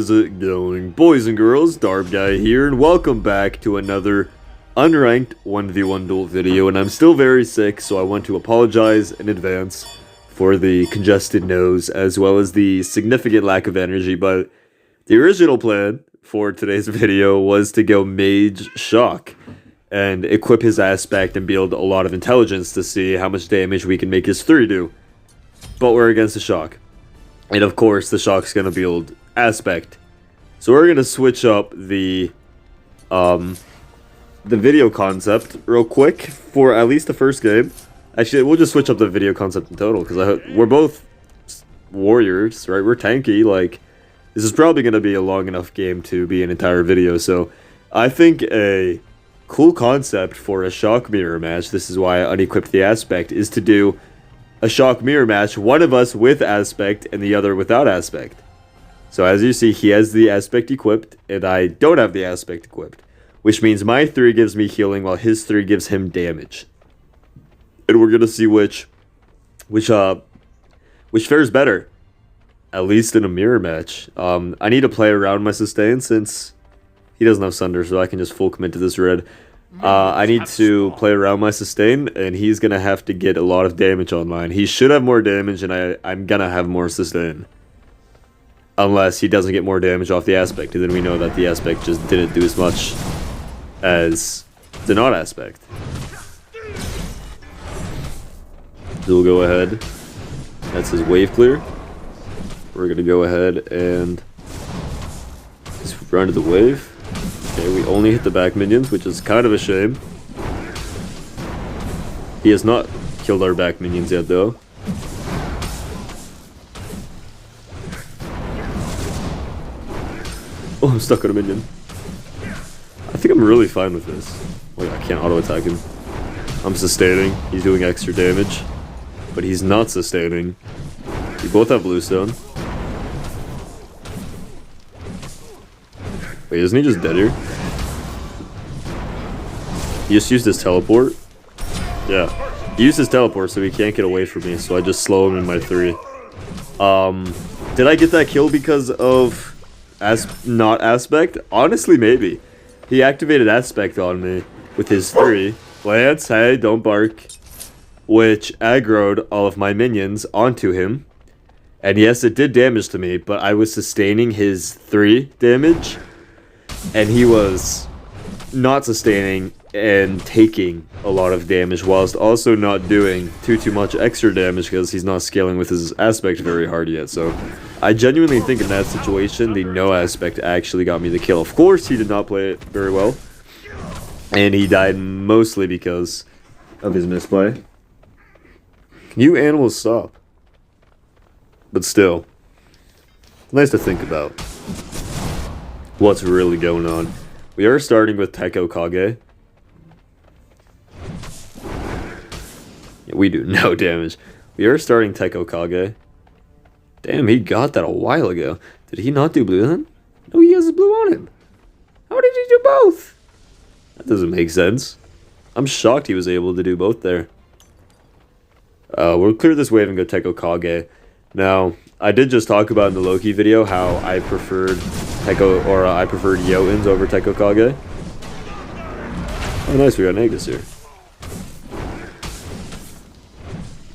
is it going? Boys and girls, darbiie here, and welcome back to another unranked 1v1 duel video. And I'm still very sick, so I want to apologize in advance for the congested nose, as well as the significant lack of energy. But the original plan for today's video was to go Mage Chaac and equip his aspect and build a lot of intelligence to see how much damage we can make his 3 do. But we're against the Chaac. And of course, the Chaac's gonna build aspect. So we're gonna switch up the video concept real quick for at least the first game. Actually, we'll just switch up the video concept in total, because we're both warriors, right? We're tanky. Like, this is probably gonna be a long enough game to be an entire video. So I think a cool concept for a Chaac mirror match, this is why I unequipped the aspect, is to do a Chaac mirror match, one of us with aspect and the other without aspect. So as you see, he has the aspect equipped and I don't have the aspect equipped, which means my 3 gives me healing while his 3 gives him damage. And we're gonna see which fares better, at least in a mirror match. I need to play around my sustain since he doesn't have Sunder, so I can just full commit to this red. I need to play around my sustain, and he's gonna have to get a lot of damage on mine. He should have more damage, and I'm gonna have more sustain. Unless he doesn't get more damage off the aspect, and then we know that the aspect just didn't do as much as the not aspect. So we'll go ahead. That's his wave clear. We're gonna go ahead and just run to the wave. Okay, we only hit the back minions, which is kind of a shame. He has not killed our back minions yet, though. Oh, I'm stuck on a minion. I think I'm really fine with this. Wait, I can't auto-attack him. I'm sustaining. He's doing extra damage. But he's not sustaining. We both have bluestone. Wait, isn't he just dead here? He just used his teleport? Yeah. He used his teleport so he can't get away from me, so I just slow him in my 3. Did I get that kill because of not aspect? Honestly, maybe. He activated aspect on me with his 3. Lance, hey, don't bark. Which aggroed all of my minions onto him. And yes, it did damage to me, but I was sustaining his 3 damage. And he was not sustaining and taking a lot of damage, whilst also not doing too much extra damage because he's not scaling with his aspect very hard yet. So I genuinely think in that situation, the no aspect actually got me the kill. Of course, he did not play it very well. And he died mostly because of his misplay. Can you animals stop? But still, it's nice to think about what's really going on. We are starting with Teiko Kage. Yeah, we do no damage. We are starting Teiko Kage. Damn, he got that a while ago. Did he not do blue then? No, he has blue on him. How did he do both? That doesn't make sense. I'm shocked he was able to do both there. We'll clear this wave and go Teiko Kage. Now, I did just talk about in the Loki video how I preferred I preferred Jotuns over Teiko Kage. Oh nice, we got Nagus here.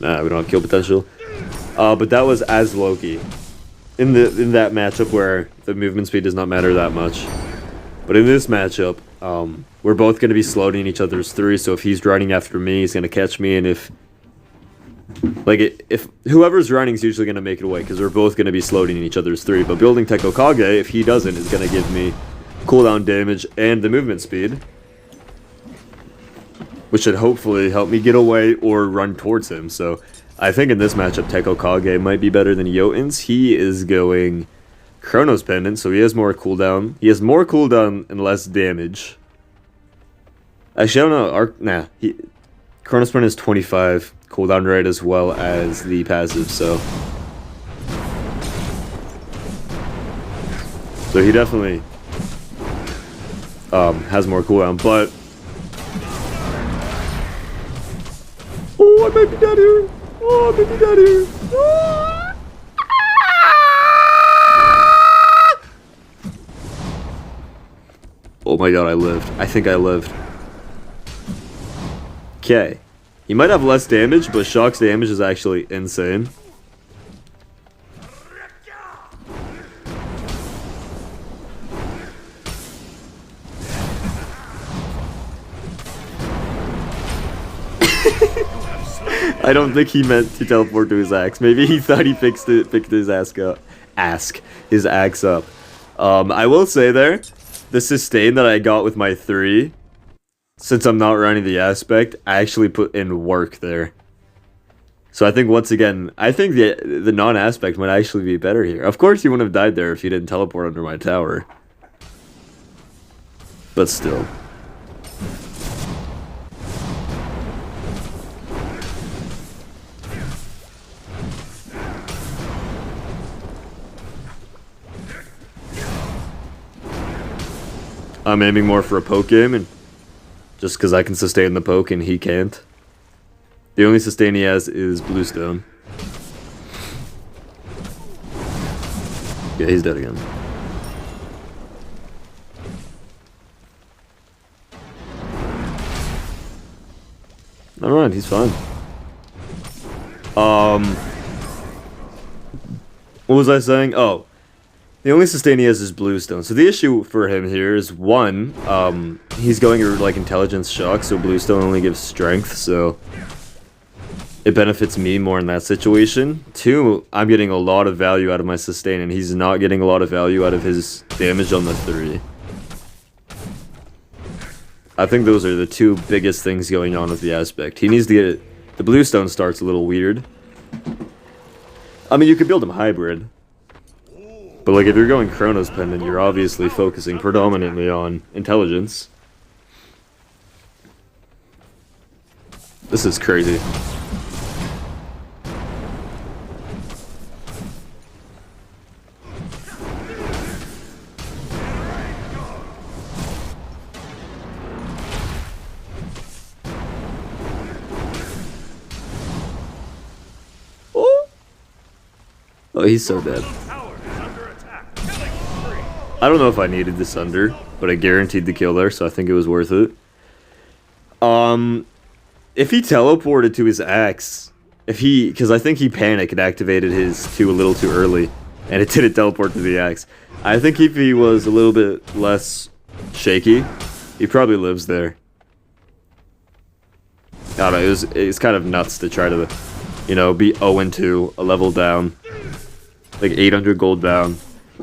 Nah, we don't have kill potential. But that was as Loki. In that matchup where the movement speed does not matter that much. But in this matchup, we're both going to be slowing each other's 3, so if he's running after me, he's going to catch me, and if whoever's running is usually going to make it away, because we're both going to be slowing each other's 3. But building Teiko Kage, if he doesn't, is going to give me cooldown damage and the movement speed, which should hopefully help me get away or run towards him. So I think in this matchup, Teiko Kage might be better than Jotuns. He is going Chronos Pendant, so he has more cooldown. He has more cooldown and less damage. Actually, I don't know. Chronos Pendant is 25 cooldown rate as well as the passive, so he definitely has more cooldown, but oh, I might be dead here. Oh, I might be dead here. Oh! Oh my god, I lived. I think I lived. Okay. He might have less damage, but Chaac's damage is actually insane. I don't think he meant to teleport to his axe. Maybe he thought he picked his axe up. I will say there, the sustain that I got with my 3, since I'm not running the aspect, I actually put in work there. So I think once again, I think the non-aspect might actually be better here. Of course, you wouldn't have died there if you didn't teleport under my tower. But still. I'm aiming more for a poke game, and just because I can sustain the poke and he can't. The only sustain he has is Bluestone. Yeah, he's dead again. Alright, he's fine. What was I saying? Oh. The only sustain he has is Bluestone. So the issue for him here is, one, he's going like Intelligence Shock, so Bluestone only gives Strength, so it benefits me more in that situation. 2, I'm getting a lot of value out of my sustain, and he's not getting a lot of value out of his damage on the 3. I think those are the 2 biggest things going on with the aspect. He needs to get... The Bluestone start's a little weird. I mean, you could build him hybrid. But like, if you're going Chronos Pendant, you're obviously focusing predominantly on intelligence. This is crazy. Oh, he's so dead. I don't know if I needed this under, but I guaranteed the kill there, so I think it was worth it. If he teleported to his axe, because I think he panicked and activated his 2 a little too early, and it didn't teleport to the axe. I think if he was a little bit less shaky, he probably lives there. I don't know, it was kind of nuts to try to, you know, be 0-2, a level down, like 800 gold down,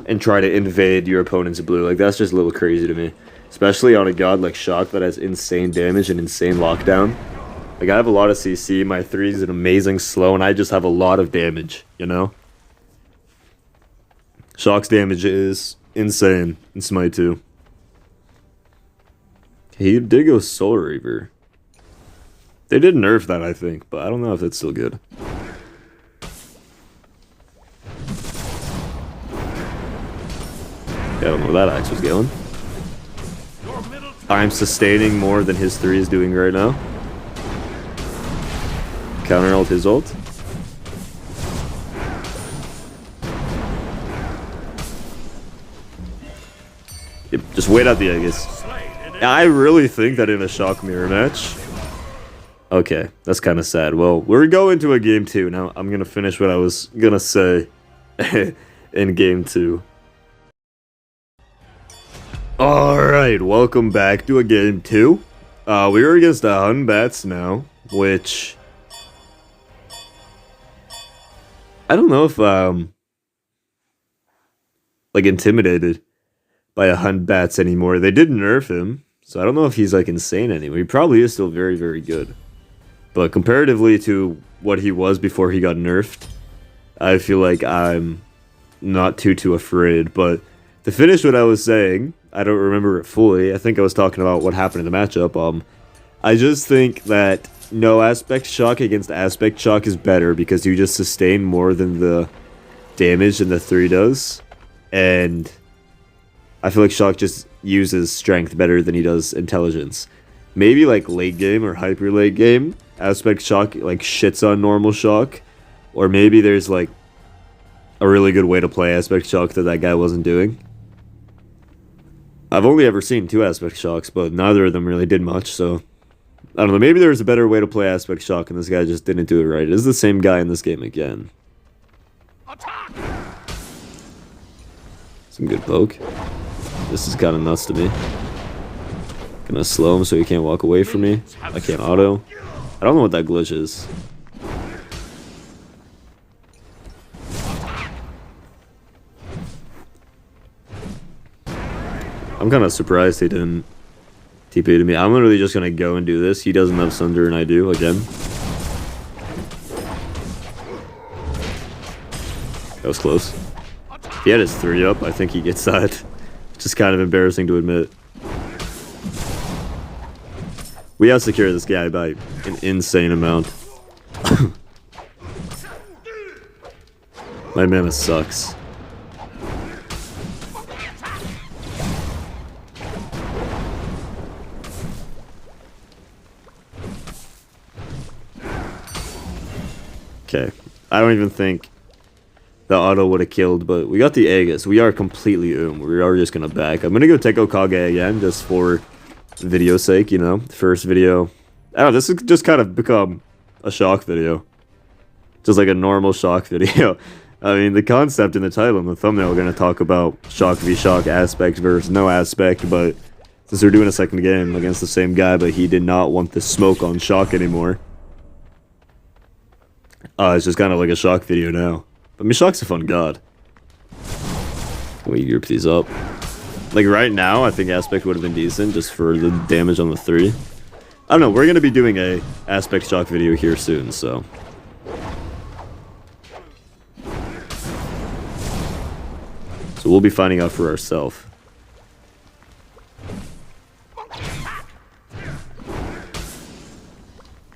and try to invade your opponent's blue. Like, that's just a little crazy to me. Especially on a god like Chaac that has insane damage and insane lockdown. Like, I have a lot of CC, my 3 is an amazing slow, and I just have a lot of damage, you know? Chaac's damage is insane in Smite 2. He did go Soul Reaver. They did nerf that, I think, but I don't know if it's still good. I don't know where that axe was going. I'm sustaining more than his 3 is doing right now. Counter ult his ult. Yep, just wait out the Aegis. I really think that in a Chaac mirror match... Okay, that's kind of sad. Well, we're going to a game 2. Now, I'm going to finish what I was going to say in game 2. Alright, welcome back to a game 2. We are against the Hunbats now, which... I don't know if, like, intimidated by a Hunbats anymore. They did nerf him, so I don't know if he's, like, insane anymore. He probably is still very, very good. But comparatively to what he was before he got nerfed, I feel like I'm not too afraid. But to finish what I was saying... I don't remember it fully. I think I was talking about what happened in the matchup. I just think that no aspect Chaac against aspect Chaac is better because you just sustain more than the damage than the 3 does. And I feel like Chaac just uses strength better than he does intelligence. Maybe like late game or hyper late game, aspect Chaac like shits on normal Chaac. Or maybe there's like a really good way to play aspect Chaac that guy wasn't doing. I've only ever seen 2 aspect shocks, but neither of them really did much, so... I don't know, maybe there's a better way to play aspect shock, and this guy just didn't do it right. It is the same guy in this game again. Some good poke. This is kind of nuts to me. Gonna slow him so he can't walk away from me. I can't auto. I don't know what that glitch is. I'm kind of surprised he didn't TP to me. I'm literally just gonna go and do this. He doesn't have Sunder and I do again. That was close. If he had his 3 up, I think he gets that. Which is kind of embarrassing to admit. We outsecure this guy by an insane amount. My mana sucks. Okay, I don't even think the auto would have killed, but we got the Aegis. We are completely We are just gonna back. I'm gonna go take Okage again, just for video sake, you know. First video. I don't know, this has just kind of become a shock video. Just like a normal shock video. I mean, the concept in the title and the thumbnail, we're gonna talk about shock v shock, aspect versus no aspect, but since we're doing a second game against the same guy, but he did not want the smoke on shock anymore. It's just kind of like a shock video now. But I mean, shock's a fun god. Can we group these up? Like right now, I think aspect would have been decent just for the damage on the 3. I don't know, we're going to be doing a aspect shock video here soon, so. So we'll be finding out for ourselves.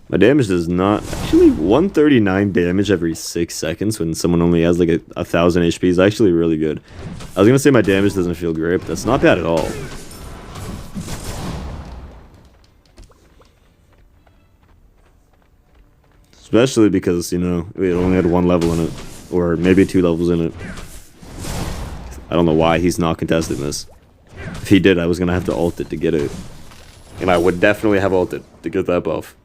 My damage does not... Actually, 139 damage every 6 seconds when someone only has like a 1000 HP is actually really good. I was gonna say my damage doesn't feel great, but that's not bad at all. Especially because, you know, it only had 1 level in it. Or maybe 2 levels in it. I don't know why he's not contesting this. If he did, I was gonna have to ult it to get it. And I would definitely have ulted to get that buff.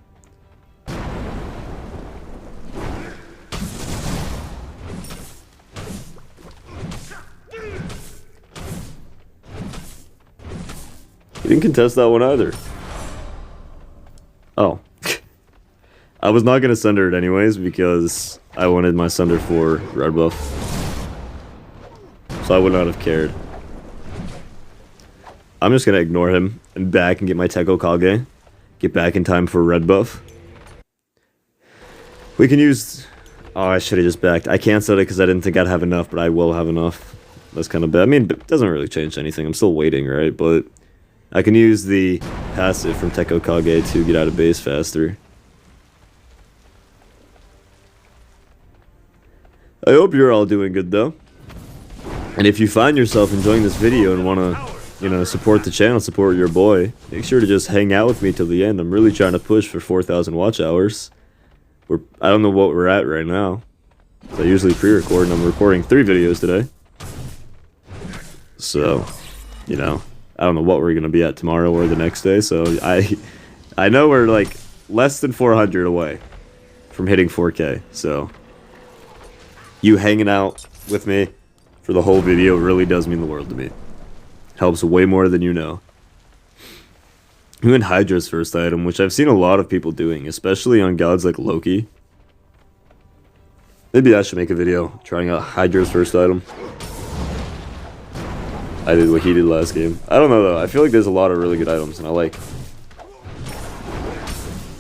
He didn't contest that one either. Oh. I was not going to Sunder it anyways because I wanted my Sunder for red buff. So I would not have cared. I'm just going to ignore him and back and get my Teko Kage. Get back in time for red buff. We can use... Oh, I should have just backed. I canceled it because I didn't think I'd have enough, but I will have enough. That's kind of bad. I mean, it doesn't really change anything. I'm still waiting, right? But... I can use the passive from Teko Kage to get out of base faster. I hope you're all doing good though. And if you find yourself enjoying this video and want to, you know, support the channel, support your boy, make sure to just hang out with me till the end. I'm really trying to push for 4,000 watch hours. I don't know what we're at right now. So I usually pre-record and I'm recording 3 videos today. So, you know. I don't know what we're going to be at tomorrow or the next day, so I know we're like less than 400 away from hitting 4K, so you hanging out with me for the whole video really does mean the world to me. Helps way more than you know. I'm doing Hydra's first item, which I've seen a lot of people doing, especially on gods like Loki. Maybe I should make a video trying out Hydra's first item. I did what he did last game. I don't know though, I feel like there's a lot of really good items and I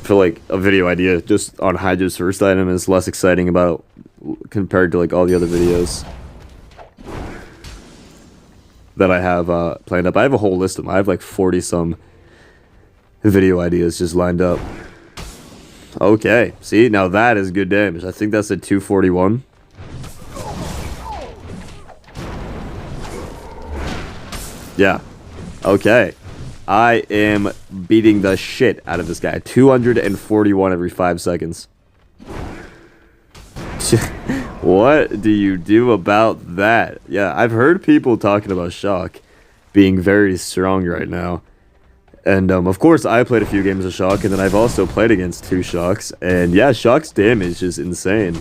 feel like a video idea just on Hydra's first item is less exciting compared to like all the other videos that I have planned up. I have a whole list of them. I have like 40 some video ideas just lined up. Okay, see, now that is good damage. I think that's a 241. Yeah. Okay. I am beating the shit out of this guy. 241 every 5 seconds. What do you do about that? Yeah, I've heard people talking about shock being very strong right now. And of course, I played a few games of Chaac, and then I've also played against 2 Chacs. And yeah, Chaac's damage is insane.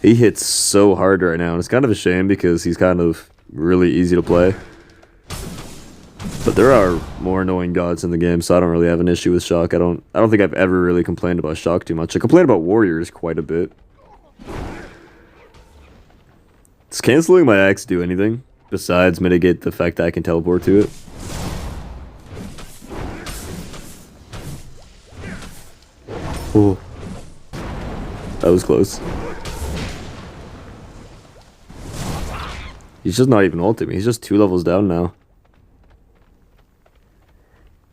He hits so hard right now, and it's kind of a shame because he's kind of really easy to play. But there are more annoying gods in the game, so I don't really have an issue with Chaac. I don't think I've ever really complained about Chaac too much. I complain about warriors quite a bit. Does canceling my axe do anything besides mitigate the fact that I can teleport to it? Oh, that was close. He's just not even ulting me. He's just 2 levels down now.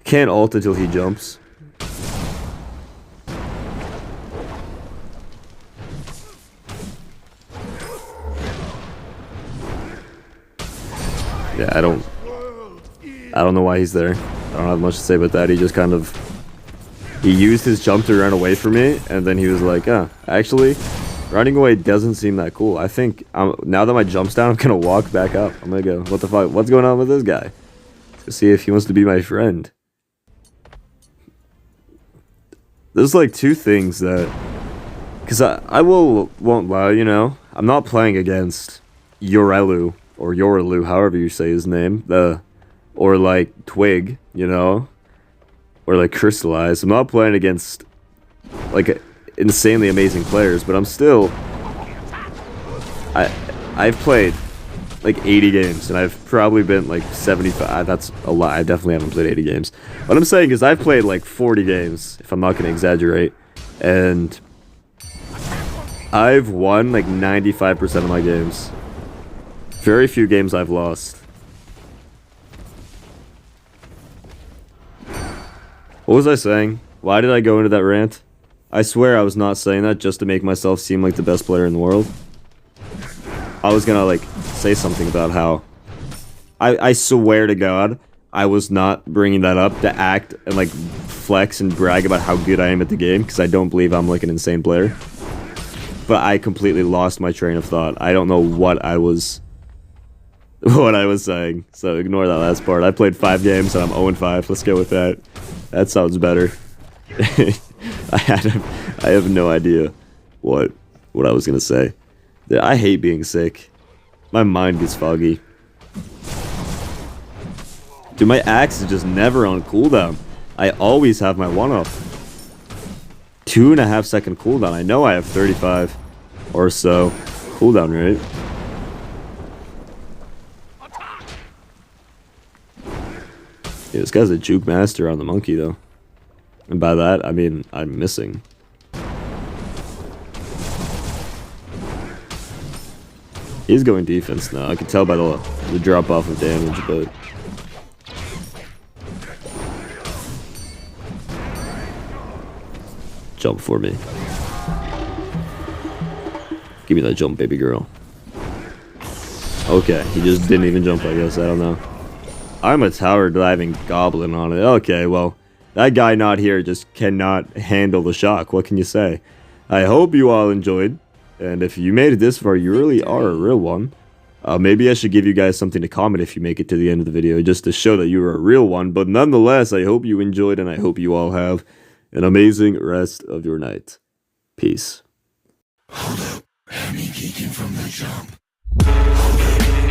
Can't ult until he jumps. Yeah, I don't know why he's there. I don't have much to say about that. He just kind of... He used his jump to run away from me, and then he was like, actually, running away doesn't seem that cool. I think, now that my jump's down, I'm gonna walk back up. I'm gonna go, what the fuck? What's going on with this guy? Let's see if he wants to be my friend. There's like 2 things that... Because I won't lie, you know? I'm not playing against Yorelu, or Yorelu, however you say his name. Or like Twig, you know? Or like Crystallize. I'm not playing against like insanely amazing players, but I'm still... I've played like 80 games, and I've probably been like 75. That's a lot. I definitely haven't played 80 games. What I'm saying is I've played like 40 games, if I'm not going to exaggerate, and I've won like 95% of my games. Very few games I've lost. What was I saying? Why did I go into that rant? I swear I was not saying that just to make myself seem like the best player in the world. I was gonna like say something about how I swear to God I was not bringing that up to act and like flex and brag about how good I am at the game, because I don't believe I'm like an insane player. But I completely lost my train of thought. I don't know what I was saying, so ignore that last part. I played 5 games and I'm 0-5. Let's go with that. That sounds better. I have no idea what I was gonna say. I hate being sick. My mind gets foggy. Dude, my axe is just never on cooldown. I always have my 1-up. 2.5 second cooldown. I know I have 35 or so cooldown rate. Yeah, this guy's a juke master on the monkey, though. And by that, I mean, I'm missing. He's going defense now. I can tell by the drop off of damage, but... Jump for me. Give me that jump, baby girl. Okay, he just didn't even jump, I guess. I don't know. I'm a tower diving goblin on it. Okay, well, that guy not here just cannot handle the shock. What can you say? I hope you all enjoyed. And if you made it this far, you really are a real one. Maybe I should give you guys something to comment if you make it to the end of the video, just to show that you are a real one. But nonetheless, I hope you enjoyed, and I hope you all have an amazing rest of your night. Peace. Hold up, had me geeking from the jump. Hold up.